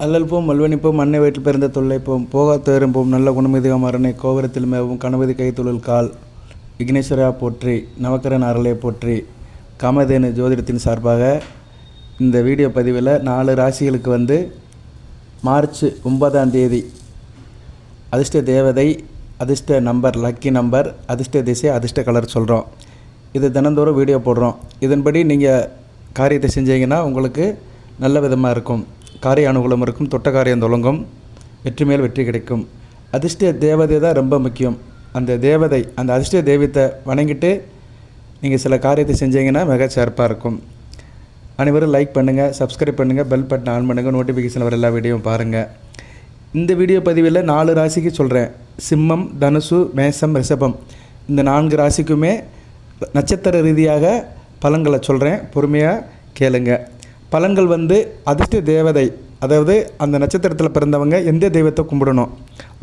அல்லல்போம் மல்வனிப்போம் அன்னை வயிற்றில் பிறந்த தொல்லைப்போம் போகா தேரும்போம் நல்ல குணமிதிகம் அரணை கோபுரத்தில் மேவும் கணபதி கைத்தொழில் கால் விக்னேஸ்வரா போற்றி நவக்கரன் அருளை போற்றி காமதேனு ஜோதிடத்தின் சார்பாக இந்த வீடியோ பதிவில் 4 ராசிகளுக்கு மார்ச் 9ஆம் தேதி அதிர்ஷ்ட தேவதை, அதிர்ஷ்ட நம்பர், லக்கி நம்பர், அதிர்ஷ்ட திசை, அதிர்ஷ்ட கலர் சொல்கிறோம். இது தினந்தோறும் வீடியோ போடுறோம். இதன்படி நீங்கள் காரியத்தை செஞ்சீங்கன்னா உங்களுக்கு நல்ல விதமாக இருக்கும். காரிய அனுகூலம் இருக்கும், தொட்ட காரியம் தொடங்கும், வெற்றி மேல் வெற்றி கிடைக்கும். அதிர்ஷ்ட தேவதை தான் ரொம்ப முக்கியம். அந்த தேவதை, அந்த அதிர்ஷ்ட தெய்வத்தை வணங்கிட்டு நீங்கள் சில காரியத்தை செஞ்சீங்கன்னா மிக சிறப்பாக இருக்கும். அனைவரும் லைக் பண்ணுங்கள், சப்ஸ்கிரைப் பண்ணுங்கள், பெல் பட்டன் ஆன் பண்ணுங்கள், நோட்டிஃபிகேஷன் வர எல்லா வீடியோவும் பாருங்கள். இந்த வீடியோ பதிவில் 4 ராசிக்கு சொல்கிறேன். சிம்மம், தனுசு, மேசம், ரிஷபம் இந்த 4 ராசிக்குமே நட்சத்திர ரீதியாக பலன்களை சொல்கிறேன். பொறுமையாக கேளுங்க. பலன்கள் அதிர்ஷ்ட தேவதை, அதாவது அந்த நட்சத்திரத்தில் பிறந்தவங்க எந்த தெய்வத்தை கும்பிடணும்.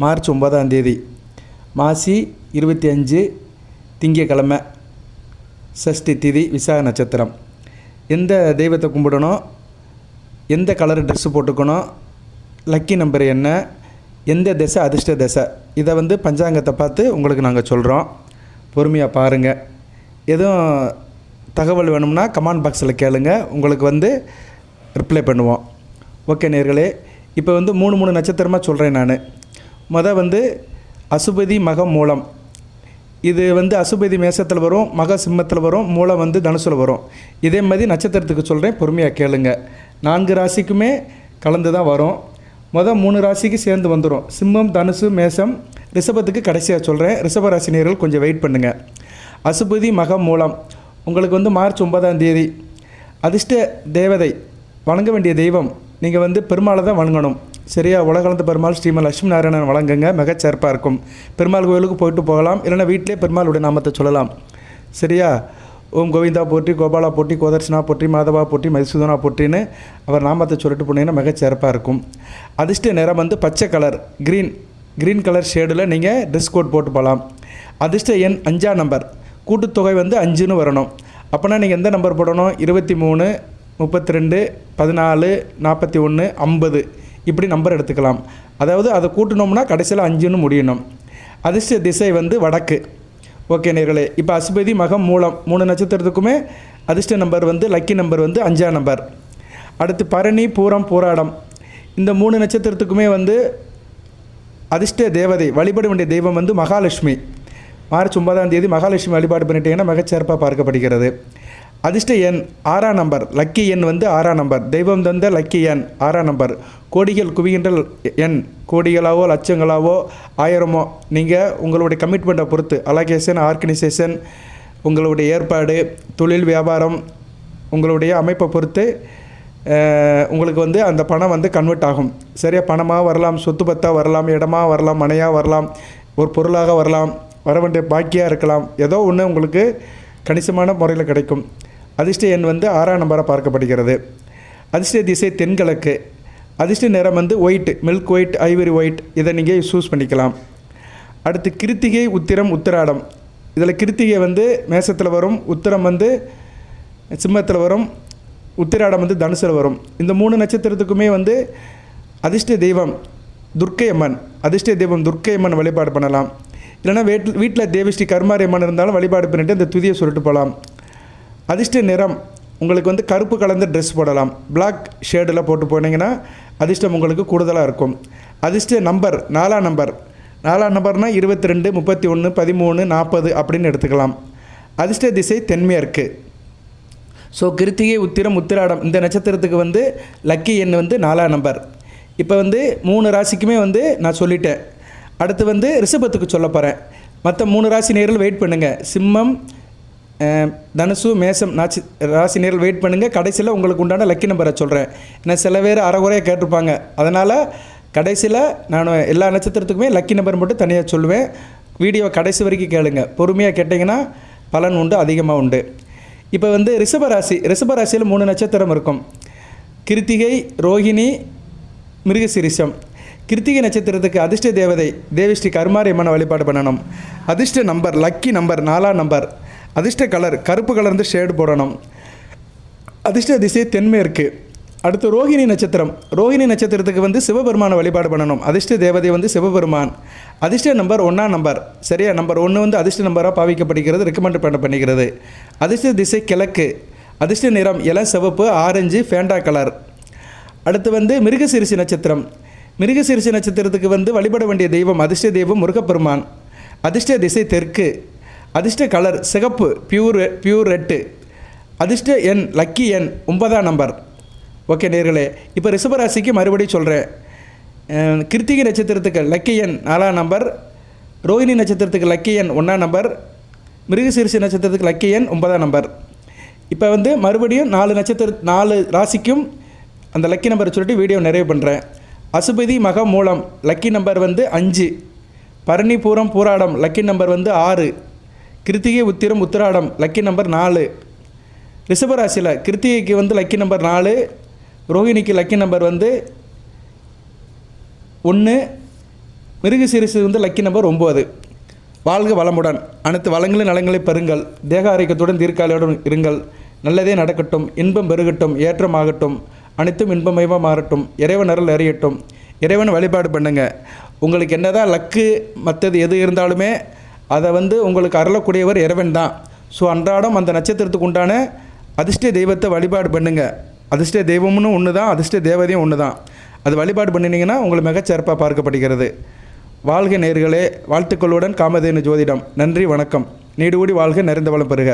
மார்ச் 9ஆம் தேதி மாசி 25 திங்கக்கிழமை, சஷ்டி திதி, விசாக நட்சத்திரம். எந்த தெய்வத்தை கும்பிடணும், எந்த கலர் ட்ரெஸ்ஸு போட்டுக்கணும், லக்கி நம்பர் என்ன, எந்த திசை அதிர்ஷ்ட திசை, இதை பஞ்சாங்கத்தை பார்த்து உங்களுக்கு நாங்கள் சொல்கிறோம். பொறுமையாக பாருங்கள். எதுவும் தகவல் வேணும்னா கமெண்ட் பாக்ஸில் கேளுங்க, உங்களுக்கு ரிப்ளை பண்ணுவோம். ஓகே நேயர்களே, இப்போ 3 நட்சத்திரமாக சொல்கிறேன் நான். மொதல் அசுபதி, மகம், மூலம். இது அசுபதி மேசத்தில் வரும், மக சிம்மத்தில் வரும், மூலம் தனுசில் வரும். இதே மாதிரி நட்சத்திரத்துக்கு சொல்கிறேன், பொறுமையாக கேளுங்க. 4 ராசிக்குமே கலந்து தான் வரும். மொதல் 3 ராசிக்கு சேர்ந்து வந்துடும். சிம்மம், தனுசு, மேசம், ரிஷபத்துக்கு கடைசியாக சொல்கிறேன். ரிஷப ராசி நேயர்கள் கொஞ்சம் வெயிட் பண்ணுங்கள். அசுபதி, மகம், மூலம் உங்களுக்கு மார்ச் 9ஆம் தேதி அதிர்ஷ்ட தேவதை, வணங்க வேண்டிய தெய்வம் நீங்கள் பெருமாளை தான் வணங்கணும். சரியா? உலகளந்த பெருமாள் ஸ்ரீமல் லட்சுமி நாராயணன் வழங்குங்க, மிகச்சிறப்பாக இருக்கும். பெருமாள் கோயிலுக்கு போயிட்டு போகலாம், இல்லைனா வீட்டிலே பெருமாளுடைய நாமத்தை சொல்லலாம். சரியா? ஓம் கோவிந்தா போற்றி, கோபாலா போற்றி, கோதர்ஷனா போற்றி, மாதவா போற்றி, மதுசூதனா போற்றின்னு அவர் நாமத்தை சொல்லிட்டு போனீங்கன்னா மிகச்சிறப்பாக இருக்கும். அதிர்ஷ்ட நிறம் பச்சை கலர், க்ரீன் கலர் ஷேடில் நீங்கள் ட்ரெஸ் கோட் போட்டு போகலாம். அதிர்ஷ்ட எண் 5ஆம் நம்பர், கூட்டுத்தொகை 5ன்னு வரணும். அப்போனா நீங்கள் எந்த நம்பர் போடணும்? 23, 32, 14, 41, 50 இப்படி நம்பர் எடுத்துக்கலாம். அதாவது அதை கூட்டினோம்னா கடைசியில் 5ன்னு முடியணும். அதிர்ஷ்ட திசை வடக்கு. ஓகே நேர்களே, இப்போ அசுபதி, மகம், மூலம் 3 நட்சத்திரத்துக்குமே அதிர்ஷ்ட நம்பர் லக்கி நம்பர் 5ஆம் நம்பர். அடுத்து பரணி, பூரம், பூராடம் இந்த 3 நட்சத்திரத்துக்குமே அதிர்ஷ்ட தேவதை, வழிபட வேண்டிய தெய்வம் மகாலட்சுமி. மார்ச் 9ஆம் தேதி மகாலட்சுமி வழிபாடு பண்ணிட்டீங்கன்னா மிகச்சிறப்பாக பார்க்கப்படுகிறது. அதிர்ஷ்ட எண் 6ஆம் நம்பர், லக்கி எண் 6ஆம் நம்பர், தெய்வம் தந்த லக்கி எண் 6ஆம் நம்பர். கோடிகள் குவிகின்ற எண், கோடிகளாவோ லட்சங்களாவோ ஆயிரமோ நீங்கள் உங்களுடைய கமிட்மெண்ட்டை பொறுத்து, அலோகேஷன், ஆர்கனைசேஷன், உங்களுடைய ஏற்பாடு, தொழில், வியாபாரம், உங்களுடைய அமைப்பை பொறுத்து உங்களுக்கு அந்த பணம் கன்வெர்ட் ஆகும். சரியா? பணமாக வரலாம், சொத்து பத்தாக வரலாம், இடமாக வரலாம், மனையாக வரலாம், ஒரு பொருளாக வரலாம், வர வேண்டிய பாக்கியாக இருக்கலாம். ஏதோ ஒன்று உங்களுக்கு கணிசமான முறையில் கிடைக்கும். அதிர்ஷ்ட எண் 6ஆம் நம்பராக பார்க்கப்படுகிறது. அதிர்ஷ்ட திசை தென்கிழக்கு. அதிர்ஷ்ட நிறம் white, milk white, Ivory white, இதை நீங்கள் சூஸ் பண்ணிக்கலாம். அடுத்து கிருத்திகை, உத்திரம், உத்திராடம். இதில் கிருத்திகை மேசத்தில் வரும், உத்திரம் சிம்மத்தில் வரும், உத்திராடம் தனுசில் வரும். இந்த 3 நட்சத்திரத்துக்குமே அதிர்ஷ்ட தெய்வம் துர்க்கை அம்மன், அதிர்ஷ்ட தெய்வம் துர்க்கை அம்மன் வழிபாடு பண்ணலாம். இல்லைனா வீட்டில் தேவிஸ்ரீ கருமாரி அம்மன் இருந்தாலும் வழிபாடு பண்ணிவிட்டு அந்த துதியை சொல்லிட்டு போகலாம். அதிர்ஷ்ட நிறம் உங்களுக்கு கருப்பு கலந்த ட்ரெஸ் போடலாம். பிளாக் ஷேடில் போட்டு போனீங்கன்னா அதிர்ஷ்டம் உங்களுக்கு கூடுதலாக இருக்கும். அதிர்ஷ்ட நம்பர் 4ஆம் நம்பர். 4ஆம் நம்பர்னால் 22, 31, 13, 40 அப்படின்னு எடுத்துக்கலாம். அதிர்ஷ்ட திசை தென்மேற்கு. ஸோ கிருத்திகை, உத்திரம், உத்திராடம் இந்த நட்சத்திரத்துக்கு லக்கி எண் 4ஆம் நம்பர். இப்போ 3 ராசிக்குமே நான் சொல்லிட்டேன். அடுத்து ரிஷபத்துக்கு சொல்ல போகிறேன். மற்ற 3 ராசி நேரில் வெயிட் பண்ணுங்கள். சிம்மம், தனுசு, மேசம் ராசி நேரில் வெயிட் பண்ணுங்கள். கடைசியில் உங்களுக்கு உண்டான லக்கி நம்பரை சொல்கிறேன். ஏன்னா சில பேர் அரைகுறையாக கேட்டிருப்பாங்க. அதனால் கடைசியில் நான் எல்லா நட்சத்திரத்துக்குமே லக்கி நம்பர் மட்டும் தனியாக சொல்லுவேன். வீடியோ கடைசி வரைக்கும் கேளுங்க. பொறுமையாக கேட்டிங்கன்னா பலன் உண்டு, அதிகமாக உண்டு. இப்போ ரிஷபராசி. ரிஷபராசியில் 3 நட்சத்திரம் இருக்கும். கிருத்திகை, ரோஹிணி, மிருகசீரிஷம். கிருத்திகை நட்சத்திரத்துக்கு அதிர்ஷ்ட தேவதை தேவிஸ்ரீ கருமாரி அம்மனை வழிபாடு பண்ணணும். அதிர்ஷ்ட நம்பர், லக்கி நம்பர் 4ஆம் நம்பர். அதிர்ஷ்ட கலர் கருப்பு கலர்ந்து ஷேடு போடணும். அதிர்ஷ்ட திசை தென்மேற்கு. அடுத்து ரோஹிணி நட்சத்திரம். ரோஹிணி நட்சத்திரத்துக்கு வந்து சிவபெருமானை வழிபாடு பண்ணணும். அதிர்ஷ்ட தேவதை வந்து சிவபெருமான். அதிர்ஷ்ட நம்பர் 1ஆம் நம்பர். சரியா, நம்பர் 1 வந்து அதிர்ஷ்ட நம்பராக பாவிக்கப்படுகிறது, ரெக்கமெண்ட் பண்ணிக்கிறது. அதிர்ஷ்ட திசை கிழக்கு. அதிர்ஷ்ட நிறம் இளம் சிவப்பு, ஆரஞ்சு, ஃபேண்டா கலர். அடுத்து வந்து மிருகசீரிஷி நட்சத்திரம். மிருகசீரிஷி நட்சத்திரத்துக்கு வந்து வழிபட வேண்டிய தெய்வம் அதிர்ஷ்ட தெய்வம் முருகப்பெருமான். அதிர்ஷ்ட திசை தெற்கு. அதிர்ஷ்ட கலர் சிகப்பு, பியூர் ரெட்டு. அதிர்ஷ்ட எண் லக்கி எண் 9ஆம் நம்பர். ஓகே நேர்களே, இப்போ ரிஷபராசிக்கு மறுபடியும் சொல்கிறேன். கிருத்திகை நட்சத்திரத்துக்கு லக்கி எண் 4ஆம் நம்பர், ரோஹிணி நட்சத்திரத்துக்கு லக்கி எண் 1ஆம் நம்பர், மிருகசீரிஷி நட்சத்திரத்துக்கு லக்கி எண் 9ஆம் நம்பர். இப்போ வந்து மறுபடியும் 4 ராசிக்கும் அந்த லக்கி நம்பரை சொல்லிட்டு வீடியோ நிறைவு பண்ணுறேன். அசுபதி மக மூலம் லக்கி நம்பர் வந்து 5, பரணி பூரம் பூராடம் லக்கி நம்பர் வந்து 6, கிருத்திகை உத்திரம் உத்திராடம் லக்கி நம்பர் 4. ரிஷபராசியில் கிருத்திகைக்கு வந்து லக்கி நம்பர் 4, ரோஹிணிக்கு லக்கி நம்பர் வந்து 1, மிருகசீரிஷி வந்து லக்கி நம்பர் 9. வாழ்க வளமுடன். அனைத்து வளங்களும் நலங்களை பெறுங்கள். தேக ஆரோக்கியத்துடன் தீர்க்காலையுடன் இருங்கள். நல்லதே நடக்கட்டும், இன்பம் பெருகட்டும், ஏற்றமாகட்டும், அனைத்தும் இன்பமயமாக மாறட்டும், இறைவன் அருள் அறியட்டும். இறைவன் வழிபாடு பண்ணுங்கள். உங்களுக்கு என்னதான் லக்கு மற்றது எது இருந்தாலுமே அதை வந்து உங்களுக்கு அருளக்கூடியவர் இறைவன் தான். ஸோ அன்றாடம் அந்த நட்சத்திரத்துக்கு உண்டான அதிர்ஷ்ட தெய்வத்தை வழிபாடு பண்ணுங்கள். அதிர்ஷ்ட தெய்வம்னு ஒன்று தான், அதிர்ஷ்ட தேவதையும் ஒன்று தான். அது வழிபாடு பண்ணினீங்கன்னா உங்களை மிகச்சிறப்பாக பார்க்கப்படுகிறது. வாழ்க நேயர்களே, வாழ்த்துக்களுடன் காமதேனு ஜோதிடம். நன்றி, வணக்கம். நீடு கூடி வாழ்க, நிறைந்த வளம் பெறுக.